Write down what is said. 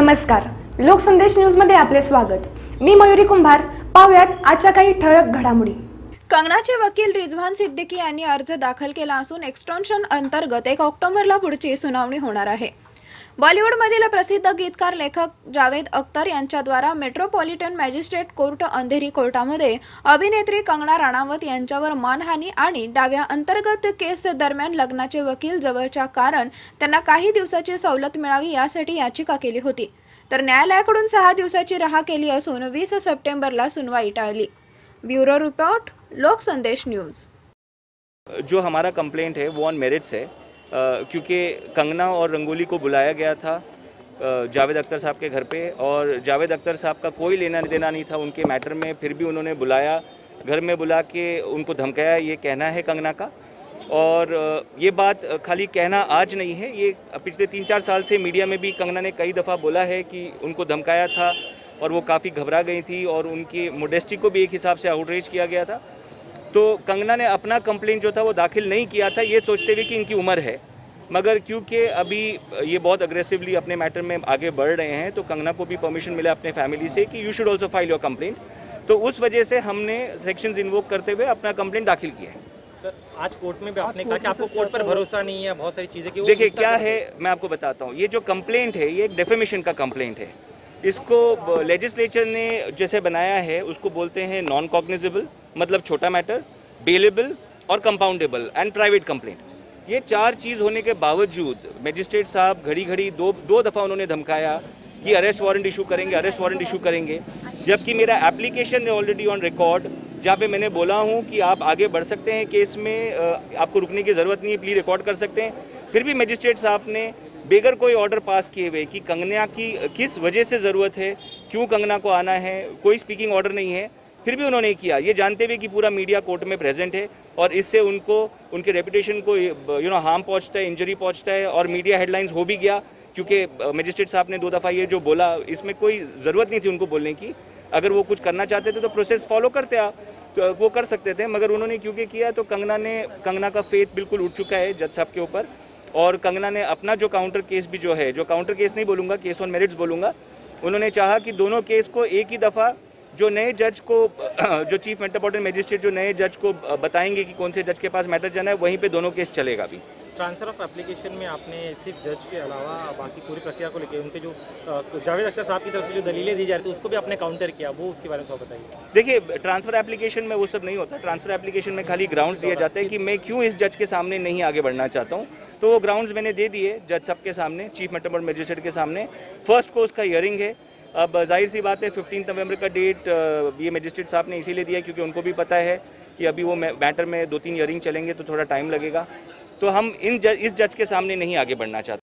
नमस्कार, लोकसंदेश न्यूजमध्ये आपले स्वागत। मी मयुरी कुंभार। पाहूयात आजच्या काही ठळक घडामोडी। कंगनाचे वकील रिजवान सिद्दीकी यांनी अर्ज दाखल केला असून एक्स्टेन्शन अंतर्गत 1 ऑक्टोबरला पुढची सुनावणी होणार आहे। बॉलिवूडमधील प्रसिद्ध गीतकार लेखक जावेद अख्तर यांच्याद्वारा मेट्रोपॉलिटन मॅजिस्ट्रेट कोर्ट अंधेरी कोर्टामध्ये अभिनेत्री कंगना राणावत यांच्यावर मानहानी आणि डाव्या अंतर्गत केस दरम्यान लग्नाचे वकील जवळच्या कारण त्यांना काही दिवसाची सवलत मिळावी यासाठी याचिका केली होती। तर न्यायालयाकडून 6 दिवसाची राहा केली असून 20 सप्टेंबरला सुनवाई टाळली। ब्यूरो रिपोर्ट, लोक संदेश न्यूज़। जो हमारा कंप्लेंट है वो ऑन मेरिट्स है, क्योंकि कंगना और रंगोली को बुलाया गया था जावेद अख्तर साहब के घर पे, और जावेद अख्तर साहब का कोई लेना देना नहीं था उनके मैटर में, फिर भी उन्होंने बुलाया, घर में बुला के उनको धमकाया, ये कहना है कंगना का। और ये बात खाली कहना आज नहीं है, ये पिछले 3-4 साल से मीडिया में भी कंगना ने कई दफ़ा बोला है कि उनको धमकाया था और वो काफ़ी घबरा गई थी और उनकी मोडेस्टी को भी एक हिसाब से आउटरीच किया गया था। तो कंगना ने अपना कंप्लेंट जो था वो दाखिल नहीं किया था, ये सोचते हुए कि इनकी उम्र है, मगर क्योंकि अभी ये बहुत अग्रेसिवली अपने मैटर में आगे बढ़ रहे हैं तो कंगना को भी परमिशन मिला अपने फैमिली से कि you should also file your complaint. तो उस वजह से हमने सेक्शंस इन्वोक करते हुए अपना कंप्लेंट दाखिल किया है। सर, आज कोर्ट में भी आपने कहा कि आपको कोर्ट पर भरोसा नहीं है, बहुत सारी चीज़ें की। देखिए क्या है, मैं आपको बताता हूँ। ये जो कंप्लेंट है ये एक डेफेमेशन का कंप्लेंट है। इसको लेजिस्लेचर ने जैसे बनाया है उसको बोलते हैं नॉन कॉग्निजेबल, मतलब छोटा मैटर, बेलेबल और कंपाउंडेबल एंड प्राइवेट कंप्लेंट। ये 4 चीज़ होने के बावजूद मजिस्ट्रेट साहब घड़ी दो दफ़ा उन्होंने धमकाया कि अरेस्ट वारंट इशू करेंगे, अरेस्ट वारंट इशू करेंगे, जबकि मेरा एप्लीकेशन है ऑलरेडी ऑन रिकॉर्ड जहाँ पे मैंने बोला हूँ कि आप आगे बढ़ सकते हैं केस में, आपको रुकने की ज़रूरत नहीं है, प्ली रिकॉर्ड कर सकते हैं। फिर भी मजिस्ट्रेट साहब ने बेगर कोई ऑर्डर पास किए हुए कि कंगना की किस वजह से ज़रूरत है, क्यों कंगना को आना है, कोई स्पीकिंग ऑर्डर नहीं है, फिर भी उन्होंने किया, ये जानते हुए कि पूरा मीडिया कोर्ट में प्रेजेंट है और इससे उनको उनके रेपुटेशन को हार्म पहुंचता है, इंजरी पहुंचता है और मीडिया हेडलाइंस हो भी गया, क्योंकि मजिस्ट्रेट साहब ने 2 दफ़ा ये जो बोला इसमें कोई ज़रूरत नहीं थी उनको बोलने की। अगर वो कुछ करना चाहते थे तो प्रोसेस फॉलो करते आप तो वो कर सकते थे, मगर उन्होंने क्योंकि किया तो कंगना का फेथ बिल्कुल उठ चुका है जज साहब के ऊपर। और कंगना ने अपना जो काउंटर केस भी जो है, जो काउंटर केस नहीं बोलूँगा, केस ऑन मेरिट्स बोलूँगा, उन्होंने चाहा कि दोनों केस को एक ही दफ़ा जो नए जज को जो चीफ मेट्रोपॉलिटन मजिस्ट्रेट जो नए जज को बताएंगे कि कौन से जज के पास मैटर जाना है, वहीं पे दोनों केस चलेगा। भी ट्रांसफर ऑफ एप्लीकेशन में आपने सिर्फ जज के अलावा बाकी पूरी प्रक्रिया को लेकर उनके जो जावेद अख्तर साहब की तरफ से जो दलीलें दी जा रही थी उसको भी आपने काउंटर किया, वो उसके बारे में थोड़ा बताइए। देखिए, ट्रांसफर एप्लीकेशन में वो सब नहीं होता। ट्रांसफर एप्लीकेशन में खाली ग्राउंड्स दिए जाते हैं कि मैं क्यों इस जज के सामने नहीं आगे बढ़ना चाहता हूँ, तो वो ग्राउंड्स मैंने दे दिए जज साहब के सामने, चीफ मेट्रोपॉलिटन मजिस्ट्रेट के सामने। फर्स्ट को उसका हियरिंग है। अब जाहिर सी बात है 15 नवंबर का डेट ये मजिस्ट्रेट साहब ने इसीलिए दिया क्योंकि उनको भी पता है कि अभी वो मैटर में 2-3 हियरिंग चलेंगे तो थोड़ा टाइम लगेगा, तो हम इस जज के सामने नहीं आगे बढ़ना चाहते।